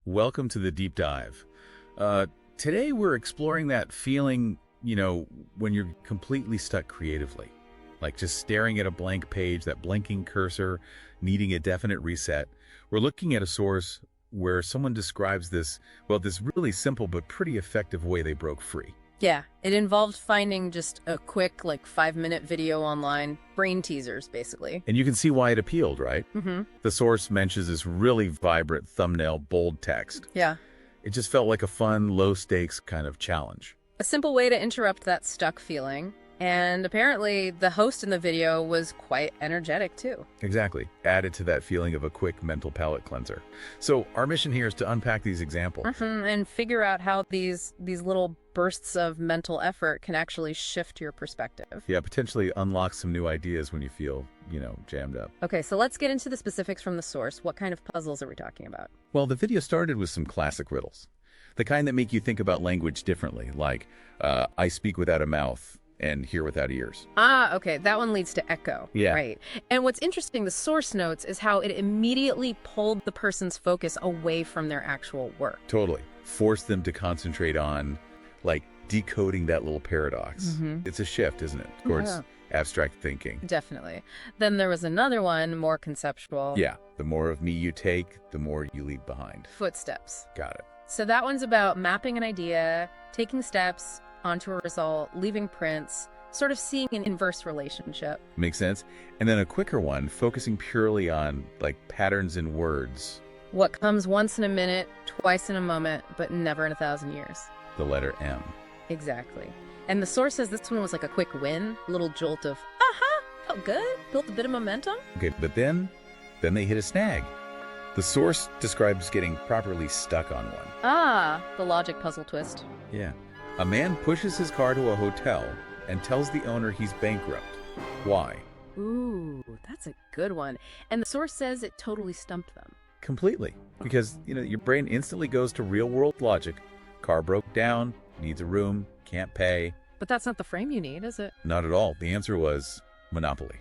Welcome to the deep dive. Today we're exploring that feeling, when you're completely stuck creatively, like just staring at a blank page, that blinking cursor, needing a definite reset. We're looking at a source where someone describes this really simple but pretty effective way they broke free. Yeah, it involved finding just a quick, 5-minute video online, brain teasers, basically. And you can see why it appealed, right? Mm-hmm. The source mentions this really vibrant thumbnail, bold text. Yeah. It just felt like a fun, low-stakes kind of challenge. A simple way to interrupt that stuck feeling. And apparently, the host in the video was quite energetic, too. Exactly. Added to that feeling of a quick mental palate cleanser. So our mission here is to unpack these examples. And figure out how these little bursts of mental effort can actually shift your perspective. Yeah, potentially unlock some new ideas when you feel, jammed up. Okay, so let's get into the specifics from the source. What kind of puzzles are we talking about? Well, the video started with some classic riddles. The kind that make you think about language differently, like, I speak without a mouth and hear without ears. Okay, that one leads to echo. Yeah. Right. And what's interesting, the source notes, is how it immediately pulled the person's focus away from their actual work. Totally. Forced them to concentrate on, decoding that little paradox. Mm-hmm. It's a shift, isn't it, towards abstract thinking. Definitely. Then there was another one, more conceptual. Yeah. The more of me you take, the more you leave behind. Footsteps. Got it. So that one's about mapping an idea, taking steps onto a result, leaving prints, sort of seeing an inverse relationship. Makes sense. And then a quicker one, focusing purely on, patterns in words. What comes once in a minute, twice in a moment, but never in 1,000 years. The letter M. Exactly. And the source says this one was like a quick win, a little jolt of, felt good, built a bit of momentum. Okay, but then they hit a snag. The source describes getting properly stuck on one. The logic puzzle twist. Yeah. A man pushes his car to a hotel and tells the owner he's bankrupt. Why? Ooh, that's a good one. And the source says it totally stumped them. Completely. Because, your brain instantly goes to real-world logic. Car broke down, needs a room, can't pay. But that's not the frame you need, is it? Not at all. The answer was Monopoly.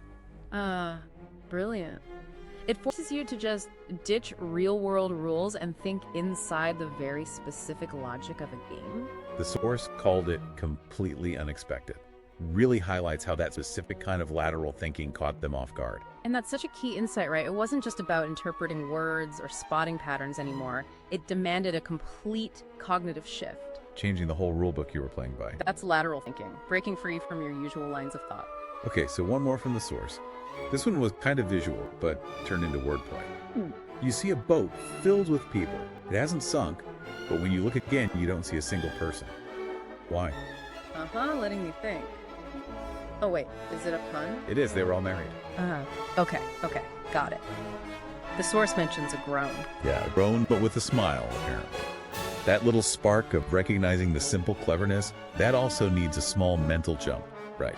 Brilliant. It forces you to just ditch real-world rules and think inside the very specific logic of a game. The source called it completely unexpected. Really highlights how that specific kind of lateral thinking caught them off guard. And that's such a key insight, right? It wasn't just about interpreting words or spotting patterns anymore. It demanded a complete cognitive shift. Changing the whole rulebook you were playing by. That's lateral thinking, breaking free from your usual lines of thought. Okay, so one more from the source. This one was kind of visual, but turned into wordplay. You see a boat filled with people. It hasn't sunk, but when you look again, you don't see a single person. Why? Letting me think. Oh wait, is it a pun? It is, they were all married. Okay, got it. The source mentions a groan. Yeah, a groan, but with a smile, apparently. That little spark of recognizing the simple cleverness, that also needs a small mental jump, right?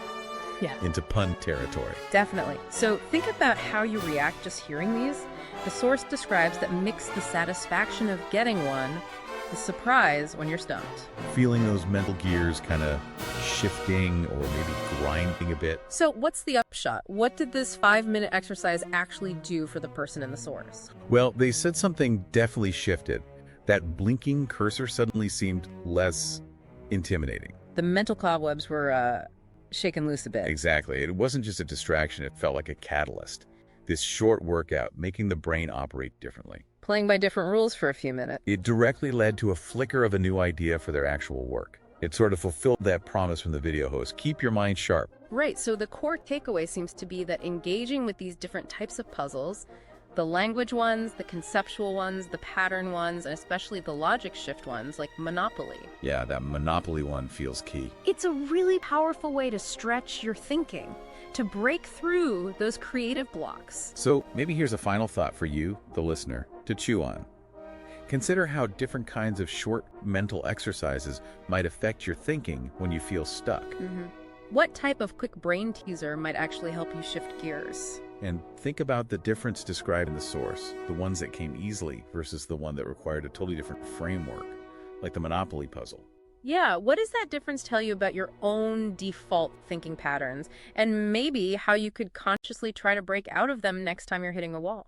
Yeah. Into pun territory. Definitely. So think about how you react just hearing these. The source describes that mix the satisfaction of getting one, the surprise when you're stumped. Feeling those mental gears kind of shifting or maybe grinding a bit. So what's the upshot? What did this 5-minute exercise actually do for the person in the source? Well, they said something definitely shifted. That blinking cursor suddenly seemed less intimidating. The mental cobwebs were shaken loose a bit. Exactly. It wasn't just a distraction, it felt like a catalyst. This short workout, making the brain operate differently. Playing by different rules for a few minutes. It directly led to a flicker of a new idea for their actual work. It sort of fulfilled that promise from the video host. Keep your mind sharp. Right, so the core takeaway seems to be that engaging with these different types of puzzles, the language ones, the conceptual ones, the pattern ones, and especially the logic shift ones, like Monopoly. Yeah, that Monopoly one feels key. It's a really powerful way to stretch your thinking, to break through those creative blocks. So maybe here's a final thought for you, the listener, to chew on. Consider how different kinds of short mental exercises might affect your thinking when you feel stuck. What type of quick brain teaser might actually help you shift gears? And think about the difference described in the source, the ones that came easily versus the one that required a totally different framework, like the Monopoly puzzle. Yeah, what does that difference tell you about your own default thinking patterns, and maybe how you could consciously try to break out of them next time you're hitting a wall?